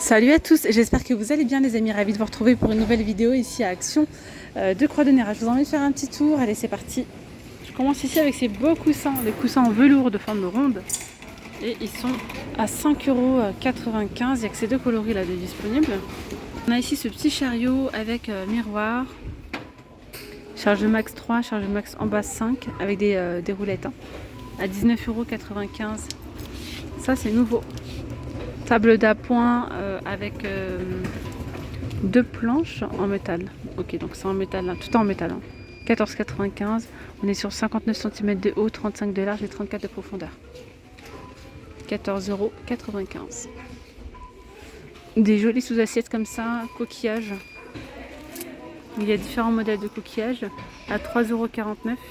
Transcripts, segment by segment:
Salut à tous, j'espère que vous allez bien les amis, ravis de vous retrouver pour une nouvelle vidéo ici à Action de Croix-de-Nez. Je vous invite à faire un petit tour, allez c'est parti. Je commence ici avec ces beaux coussins, des coussins en velours de forme ronde et ils sont à 5,95 €, il n'y a que ces deux coloris là de disponibles. On a ici ce petit chariot avec miroir, charge max 3, charge max en bas 5 avec des roulettes à 19,95 €. Ça c'est nouveau. Table d'appoint avec deux planches en métal. Ok, donc c'est en métal, là, tout en métal. 14,95 €. On est sur 59 cm de haut, 35 de large et 34 de profondeur. 14,95 €. Des jolies sous-assiettes comme ça, coquillages. Il y a différents modèles de coquillages à 3,49 €.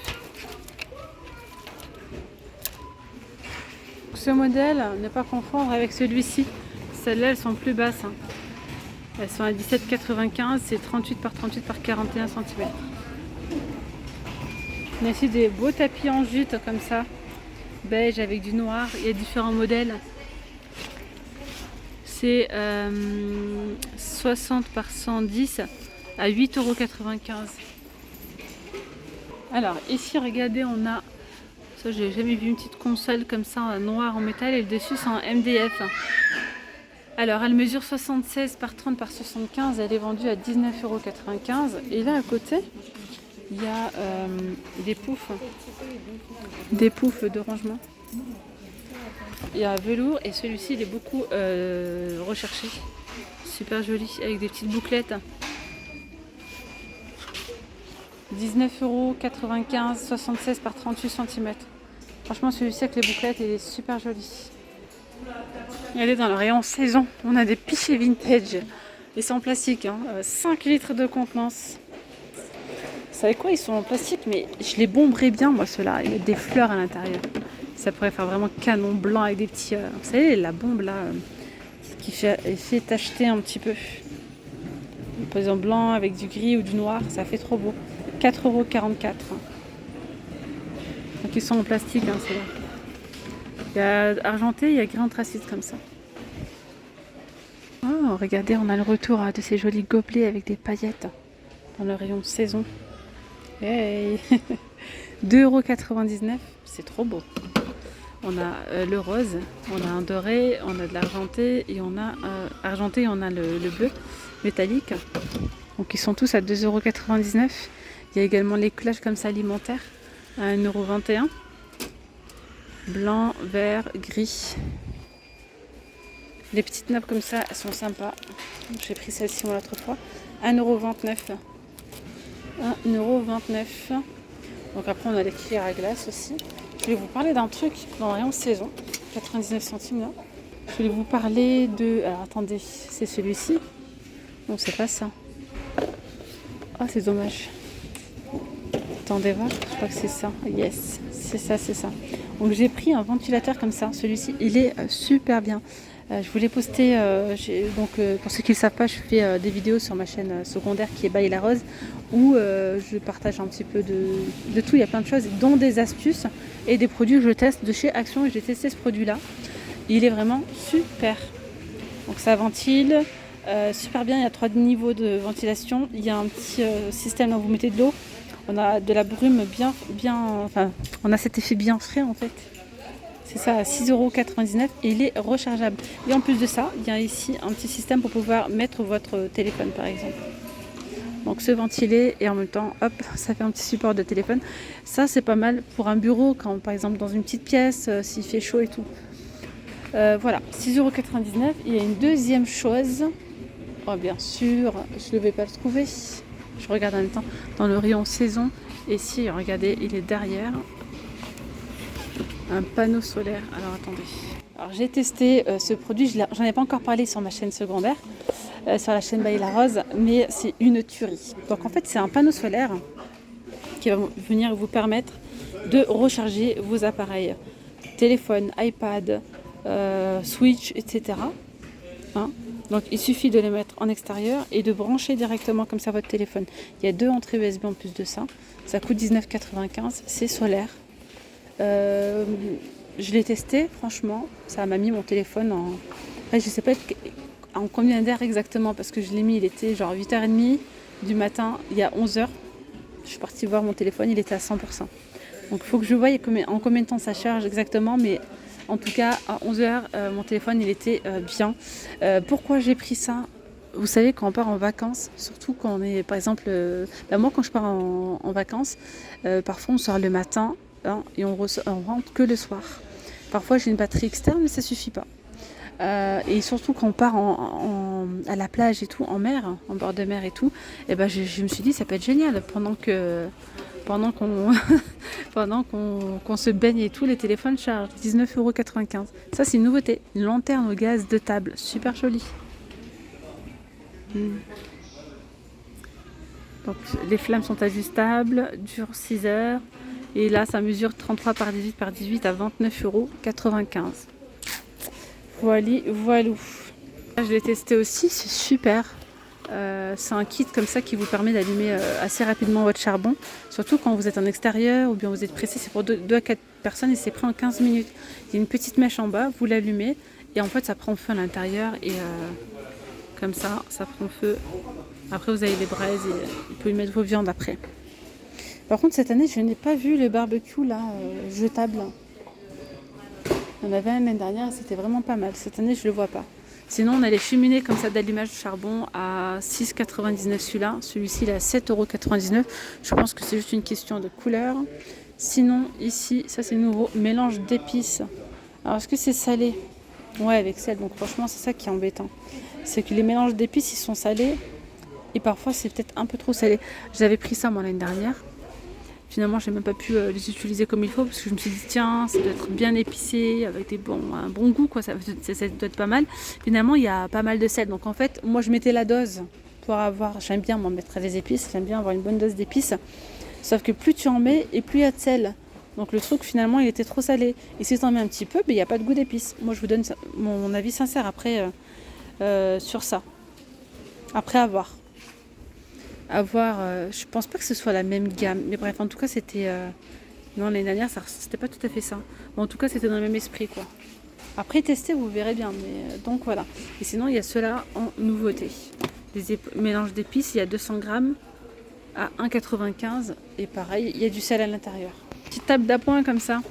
Ce modèle, ne pas confondre avec celui-ci. Celles-là, elles sont plus basses. Elles sont à 17,95 €, c'est 38 par 38 par 41 cm. On a ici des beaux tapis en jute comme ça, beige avec du noir. Il y a différents modèles. C'est 60 par 110 à 8,95 €. Alors ici, regardez, on a... Ça, j'ai jamais vu une petite console comme ça, en noir en métal, et le dessus c'est en MDF. Alors elle mesure 76 par 30 par 75, elle est vendue à 19,95 €. Et là à côté, il y a des poufs de rangement. Il y a un velours et celui-ci il est beaucoup recherché. Super joli, avec des petites bouclettes. 19,95 €, 76 par 38 cm. Franchement, celui-ci avec les bouclettes, il est super joli. Elle est dans le rayon saison. On a des pichets vintage. Ils sont en plastique, 5 litres de contenance. Vous savez quoi, ils sont en plastique, mais je les bomberais bien, moi, ceux-là. Il y a des fleurs à l'intérieur. Ça pourrait faire vraiment canon blanc avec des petits... vous savez, la bombe, là, qui fait tacheter un petit peu. Une pose en blanc avec du gris ou du noir, ça fait trop beau. 4,44 €. Donc, ils sont en plastique, ceux-là. Il y a argenté, il y a gris anthracite comme ça. Oh, regardez, on a le retour de ces jolis gobelets avec des paillettes dans le rayon saison. Hey €2,99 €, c'est trop beau. On a le rose, on a un doré, on a de l'argenté et on a argenté, on a le bleu métallique. Donc ils sont tous à 2,99 €. Il y a également les collages comme ça alimentaires à 1,21 €. Blanc, vert, gris. Les petites nappes comme ça, elles sont sympas. J'ai pris celle-ci l'autre fois. 1,29 €. 1,29 €. Donc après, on a les cuillères à glace aussi. Je voulais vous parler d'un truc dans le rayon saison. 99 centimes là. Je voulais vous parler de... Alors attendez, c'est celui-ci. Non, c'est pas ça. Oh, c'est dommage. Attendez voir, je crois que c'est ça. Yes, c'est ça, c'est ça. Donc j'ai pris un ventilateur comme ça. Celui-ci, il est super bien. Je voulais poster, pour ceux qui ne le savent pas, je fais des vidéos sur ma chaîne secondaire qui est By La Rose, où je partage un petit peu de tout. Il y a plein de choses, dont des astuces et des produits que je teste de chez Action. Et j'ai testé ce produit-là. Il est vraiment super. Donc ça ventile super bien. Il y a 3 niveaux de ventilation. Il y a un petit système où vous mettez de l'eau. On a de la brume on a cet effet bien frais en fait. C'est ça à 6,99 € et il est rechargeable. Et en plus de ça, il y a ici un petit système pour pouvoir mettre votre téléphone par exemple. Donc se ventiler et en même temps, hop, ça fait un petit support de téléphone. Ça c'est pas mal pour un bureau, quand par exemple dans une petite pièce, s'il fait chaud et tout. Voilà, 6,99 €. Il y a une deuxième chose. Oh bien sûr, je ne vais pas le trouver. Je regarde en même temps dans le rayon saison. Et si, regardez, il est derrière. Un panneau solaire. Alors attendez. Alors j'ai testé ce produit, j'en ai pas encore parlé sur ma chaîne secondaire, sur la chaîne By La Rose, mais c'est une tuerie. Donc en fait c'est un panneau solaire qui va venir vous permettre de recharger vos appareils. Téléphone, iPad, Switch, etc. Donc il suffit de les mettre en extérieur et de brancher directement comme ça votre téléphone. Il y a 2 entrées USB en plus de ça. Ça coûte 19,95 €, c'est solaire. Je l'ai testé, franchement, ça m'a mis mon téléphone en... Après, je sais pas en combien d'heures exactement, parce que je l'ai mis, il était genre 8h30 du matin, il y a 11h. Je suis partie voir mon téléphone, il était à 100%. Donc il faut que je voie en combien de temps ça charge exactement, mais en tout cas à 11h, mon téléphone il était bien. Pourquoi j'ai pris ça? Vous savez, quand on part en vacances, surtout quand on est, par exemple, moi quand je pars en vacances, parfois on sort le matin et on rentre que le soir. Parfois j'ai une batterie externe, mais ça suffit pas. Et surtout quand on part à la plage et tout, en mer, en bord de mer et tout, et ben je me suis dit ça peut être génial pendant qu'on qu'on se baigne et tout, les téléphones chargent 19,95 €. Ça c'est une nouveauté, une lanterne au gaz de table, super jolie. Donc les flammes sont ajustables, durent 6 heures. Et là ça mesure 33 par 18 par 18 à 29,95 €. Voilou. Je l'ai testé aussi, c'est super. C'est un kit comme ça qui vous permet d'allumer assez rapidement votre charbon, surtout quand vous êtes en extérieur ou bien vous êtes pressé. C'est pour 2 à 4 personnes et c'est pris en 15 minutes. Il y a une petite mèche en bas, vous l'allumez et en fait ça prend feu à l'intérieur et comme ça prend feu. Après vous avez les braises et vous pouvez mettre vos viandes après. Par contre cette année je n'ai pas vu le barbecue là jetable. Il y en avait un l'année dernière et c'était vraiment pas mal. Cette année je le vois pas. Sinon, on a les cheminées comme ça d'allumage de charbon à 6,99 celui-là. Celui-ci, il est à 7,99 €. Je pense que c'est juste une question de couleur. Sinon, ici, ça c'est nouveau, mélange d'épices. Alors, est-ce que c'est salé? Ouais, avec sel. Donc, franchement, c'est ça qui est embêtant. C'est que les mélanges d'épices, ils sont salés. Et parfois, c'est peut-être un peu trop salé. J'avais pris ça, moi, l'année dernière. Finalement, je n'ai même pas pu les utiliser comme il faut parce que je me suis dit, tiens, ça doit être bien épicé, avec un bon goût, quoi. Ça doit être pas mal. Finalement, il y a pas mal de sel. Donc, en fait, moi, je mettais la dose pour avoir. J'aime bien m'en mettre des épices. J'aime bien avoir une bonne dose d'épices. Sauf que plus tu en mets et plus il y a de sel. Donc, le truc, finalement, il était trop salé. Et si tu en mets un petit peu, il n'y a pas de goût d'épices. Moi, je vous donne mon avis sincère après sur ça. Après avoir. Je pense pas que ce soit la même gamme, mais bref, en tout cas c'était non, l'année dernière c'était pas tout à fait ça, mais en tout cas c'était dans le même esprit quoi. Après tester vous verrez bien, mais donc voilà. Et sinon il y a ceux-là en nouveauté, des mélanges d'épices, il y a 200 grammes à 1,95 € et pareil il y a du sel à l'intérieur. Petite table d'appoint comme ça,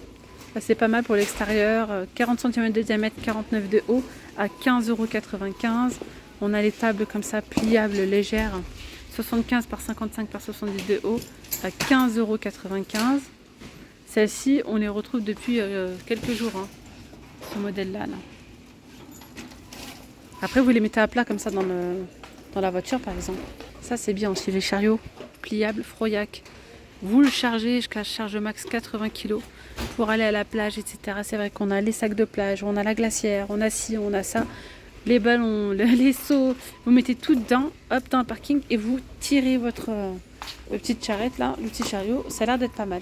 c'est pas mal pour l'extérieur, 40 cm de diamètre, 49 de haut à 15,95 €. On a les tables comme ça pliables légères, 75 par 55 par 70 de haut à 15,95 €. Celles-ci, on les retrouve depuis quelques jours, ce modèle-là. Là. Après, vous les mettez à plat comme ça dans la voiture, par exemple. Ça, c'est bien aussi, les chariots pliables, Froyac. Vous le chargez jusqu'à charge max 80 kg pour aller à la plage, etc. C'est vrai qu'on a les sacs de plage, on a la glacière, on a ci, on a ça. Les ballons, les seaux, vous mettez tout dedans, hop, dans le parking et vous tirez votre petite charrette là, le petit chariot, ça a l'air d'être pas mal.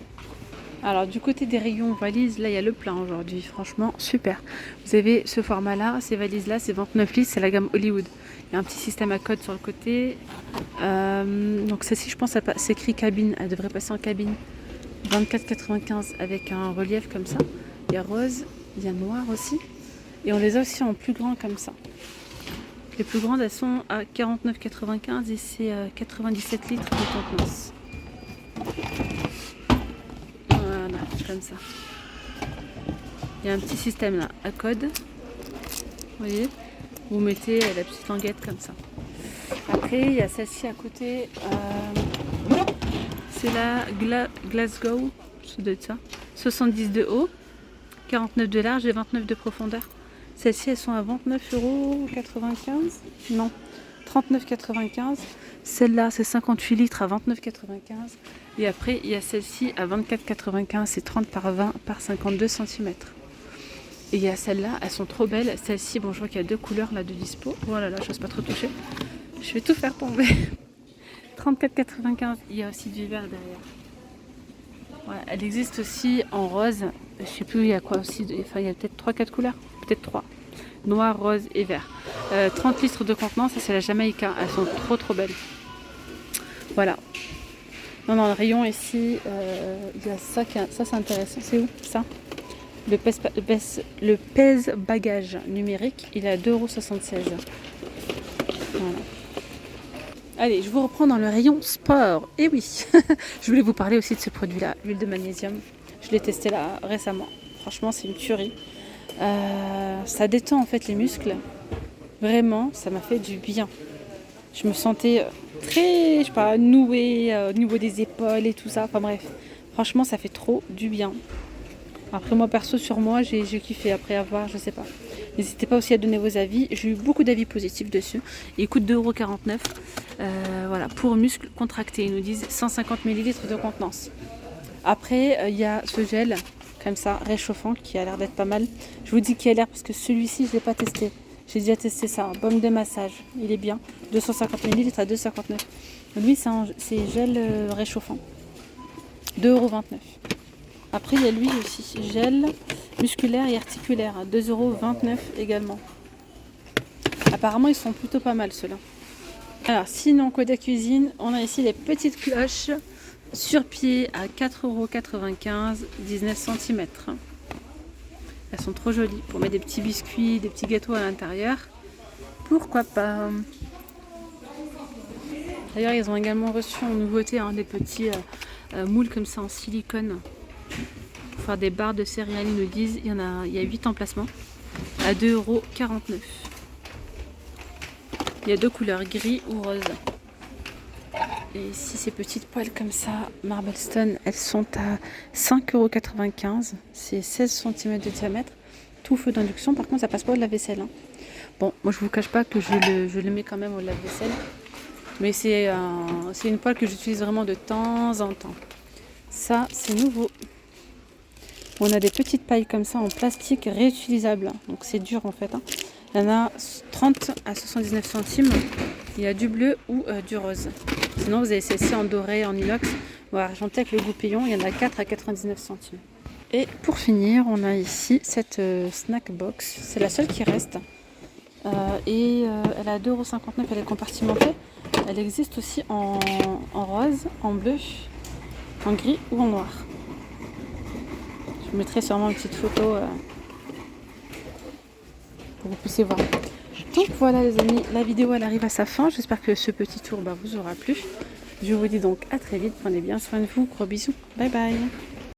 Alors du côté des rayons valises, là il y a le plein aujourd'hui, franchement super. Vous avez ce format là, ces valises là, c'est 29 litres, c'est la gamme Hollywood. Il y a un petit système à code sur le côté. Donc celle-ci je pense c'est écrit cabine, elle devrait passer en cabine. 24,95 avec un relief comme ça. Il y a rose, il y a noir aussi. Et on les a aussi en plus grand comme ça. Les plus grandes, elles sont à 49,95 et c'est 97 litres de contenance. Voilà, comme ça. Il y a un petit système là, à code. Vous voyez, vous mettez la petite languette comme ça. Après, il y a celle-ci à côté. C'est la Glasgow, ça doit être ça. 70 de haut, 49 de large et 29 de profondeur. Celles-ci, elles sont à 29,95 €. Non, 39,95 €. Celle-là, c'est 58 litres à 29,95 €. Et après, il y a celle-ci à 24,95 €. C'est 30 par 20 par 52 cm. Et il y a celles-là, elles sont trop belles. Celle-ci, bon, je vois qu'il y a 2 couleurs là de dispo. Voilà, là, je n'ose pas trop toucher. Je vais tout faire tomber. 34,95 €. Il y a aussi du vert derrière. Ouais, elle existe aussi en rose. Je sais plus, il y a quoi aussi. Enfin, il y a peut-être 3-4 couleurs. Peut-être 3. Noir, rose et vert. 30 litres de contenance, ça c'est la Jamaïca. Elles sont trop belles. Voilà. Non, dans le rayon ici, il y a ça ça c'est intéressant. C'est où ça? Le pèse bagage numérique, il est à 2,76 €. Voilà. Allez, je vous reprends dans le rayon sport. Et oui, je voulais vous parler aussi de ce produit-là, l'huile de magnésium. Je l'ai testé là récemment. Franchement, c'est une tuerie. Ça détend en fait les muscles. Vraiment, ça m'a fait du bien. Je me sentais très, je sais pas, nouée au niveau des épaules et tout ça. Enfin bref, franchement, ça fait trop du bien. Après moi perso sur moi j'ai kiffé après avoir, je sais pas. N'hésitez pas aussi à donner vos avis. J'ai eu beaucoup d'avis positifs dessus. Il coûte 2,49 €. Voilà, pour muscles contractés. Ils nous disent 150 ml de contenance. Après, il y a ce gel comme ça, réchauffant, qui a l'air d'être pas mal. Je vous dis qu'il a l'air parce que celui-ci, je ne l'ai pas testé. J'ai déjà testé ça, baume de massage. Il est bien. 250 ml à 2,59 €. Lui, c'est gel réchauffant. 2,29 €. Après, il y a lui aussi, gel musculaire et articulaire, à 2,29 € également. Apparemment, ils sont plutôt pas mal ceux-là. Alors, sinon, côté cuisine, on a ici les petites cloches sur pied à 4,95 €, 19 cm. Elles sont trop jolies pour mettre des petits biscuits, des petits gâteaux à l'intérieur. Pourquoi pas? D'ailleurs, ils ont également reçu en nouveauté des petits moules comme ça en silicone. Pour faire des barres de céréales, ils nous disent, il y a 8 emplacements à 2,49 €. Il y a deux couleurs, gris ou rose. Et ici, ces petites poêles comme ça, Marblestone, elles sont à 5,95 €. C'est 16 cm de diamètre. Tout feu d'induction. Par contre, ça passe pas au lave-vaisselle. Bon, moi, je vous cache pas que je le mets quand même au lave-vaisselle. Mais c'est une poêle que j'utilise vraiment de temps en temps. Ça, c'est nouveau. On a des petites pailles comme ça en plastique réutilisables. Donc, c'est dur en fait. Il y en a 30 à 79 centimes. Il y a du bleu ou du rose. Sinon, vous avez celle-ci en doré, en inox ou argenté avec le goupillon. Il y en a 4 à 99 centimes. Et pour finir, on a ici cette snack box. C'est la seule qui reste. Elle a 2,59 €. Elle est compartimentée. Elle existe aussi en rose, en bleu, en gris ou en noir. Je vous mettrai sûrement une petite photo pour que vous puissiez voir. Donc voilà les amis, la vidéo elle arrive à sa fin. J'espère que ce petit tour vous aura plu. Je vous dis donc à très vite. Prenez bien soin de vous. Gros bisous. Bye bye.